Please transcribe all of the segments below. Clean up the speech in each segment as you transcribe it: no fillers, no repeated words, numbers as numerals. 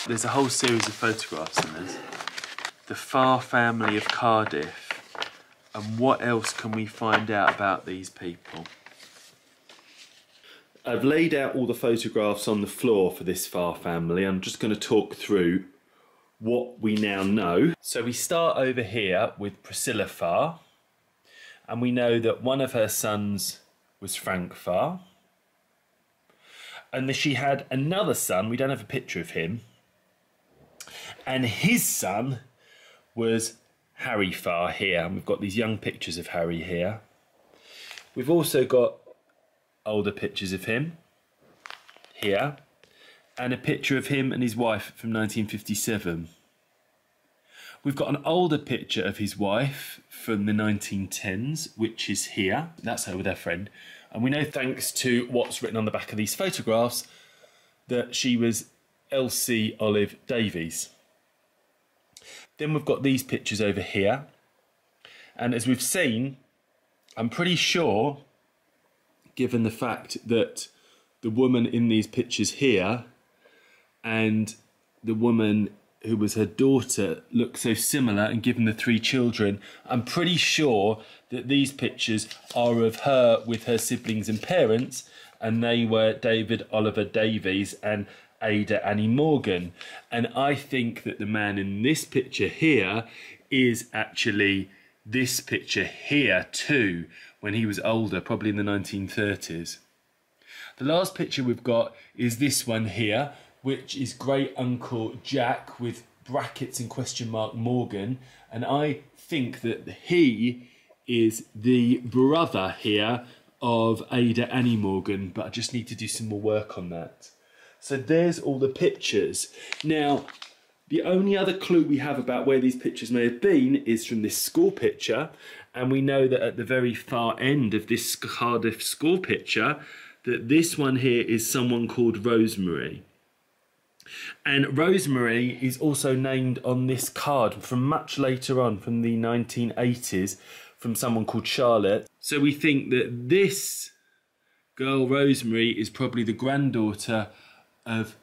There's a whole series of photographs in this. The Farr family of Cardiff. And what else can we find out about these people? I've laid out all the photographs on the floor for this Farr family. I'm just going to talk through what we now know. So we start over here with Priscilla Farr. And we know that one of her sons was Frank Farr. And that she had another son, we don't have a picture of him. And his son was Harry Farr here. And we've got these young pictures of Harry here. We've also got older pictures of him here. And a picture of him and his wife from 1957. We've got an older picture of his wife from the 1910s, which is here. That's her with her friend. And we know, thanks to what's written on the back of these photographs, that she was Elsie Olive Davies. Then we've got these pictures over here. And as we've seen, I'm pretty sure, given the fact that the woman in these pictures here and the woman who was her daughter look so similar, and given the three children, I'm pretty sure that these pictures are of her with her siblings and parents, and they were David Oliver Davies and Ada Annie Morgan. And I think that the man in this picture here is actually this picture here too, when he was older, probably in the 1930s. The last picture we've got is this one here, which is great uncle Jack with brackets and question mark Morgan. And I think that he is the brother here of Ada Annie Morgan, but I just need to do some more work on that. So there's all the pictures. Now, the only other clue we have about where these pictures may have been is from this school picture. And we know that at the very far end of this Cardiff school picture, that this one here is someone called Rosemary. And Rosemary is also named on this card from much later on, from the 1980s, from someone called Charlotte. So we think that this girl, Rosemary, is probably the granddaughter of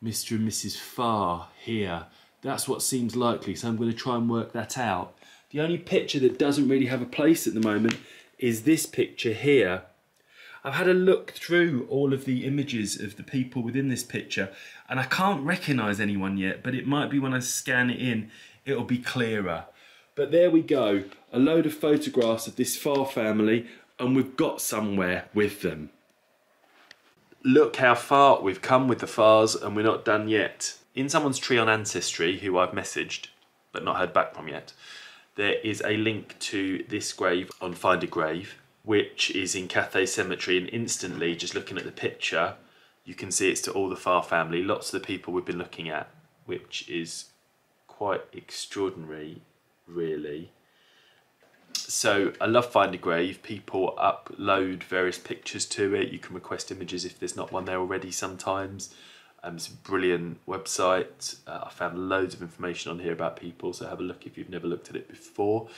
Mr. and Mrs. Farr here. That's what seems likely, so I'm going to try and work that out. The only picture that doesn't really have a place at the moment is this picture here. I've had a look through all of the images of the people within this picture, and I can't recognise anyone yet, but it might be when I scan it in, it'll be clearer. But there we go, a load of photographs of this Farr family, and we've got somewhere with them. Look how far we've come with the Farrs, and we're not done yet. In someone's tree on Ancestry, who I've messaged, but not heard back from yet, there is a link to this grave on Find a Grave, which is in Cathays Cemetery, and instantly, just looking at the picture, you can see it's to all the Farr family, lots of the people we've been looking at, which is quite extraordinary, really. So I love Find a Grave. People upload various pictures to it. You can request images if there's not one there already sometimes. It's a brilliant website. I found loads of information on here about people, so have a look if you've never looked at it before.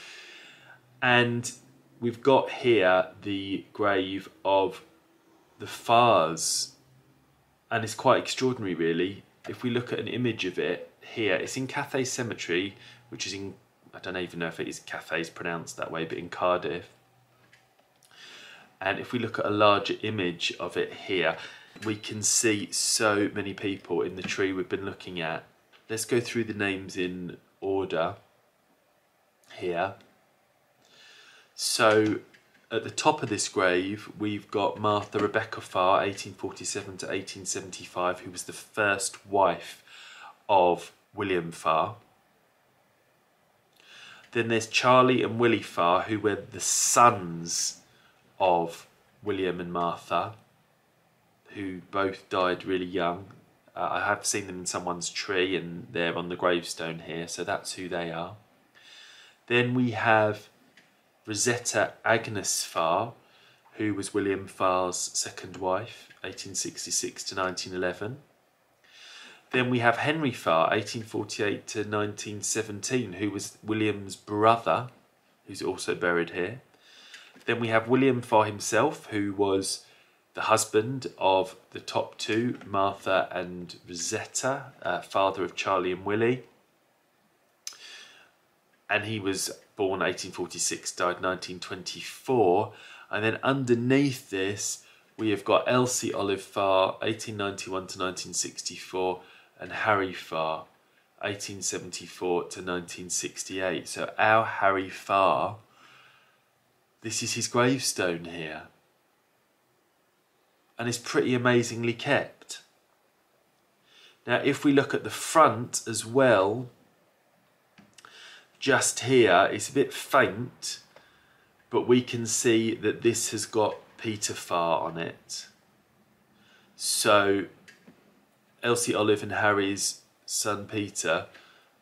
And we've got here the grave of the Farrs, and it's quite extraordinary, really. If we look at an image of it here, it's in Cathays Cemetery, which is in, I don't even know if it is Cathays pronounced that way, but in Cardiff. And if we look at a larger image of it here, we can see so many people in the tree we've been looking at. Let's go through the names in order here. So at the top of this grave, we've got Martha Rebecca Farr, 1847 to 1875, who was the first wife of William Farr. Then there's Charlie and Willie Farr, who were the sons of William and Martha, who both died really young. I have seen them in someone's tree, and they're on the gravestone here, so that's who they are. Then we have Rosetta Agnes Farr, who was William Farr's second wife, 1866 to 1911. Then we have Henry Farr, 1848 to 1917, who was William's brother, who's also buried here. Then we have William Farr himself, who was the husband of the top two, Martha and Rosetta, father of Charlie and Willie. And he was born 1846, died 1924. And then underneath this, we have got Elsie Olive Farr, 1891 to 1964, and Harry Farr, 1874 to 1968. So our Harry Farr, this is his gravestone here. And it's pretty amazingly kept. Now, if we look at the front as well, just here, it's a bit faint, but we can see that this has got Peter Farr on it. So Elsie Olive and Harry's son Peter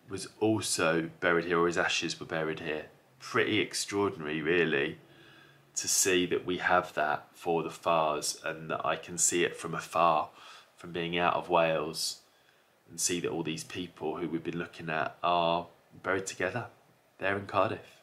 was also buried here, or his ashes were buried here. Pretty extraordinary, really, to see that we have that for the Farrs, and that I can see it from afar, from being out of Wales, and see that all these people who we've been looking at are buried together there in Cardiff.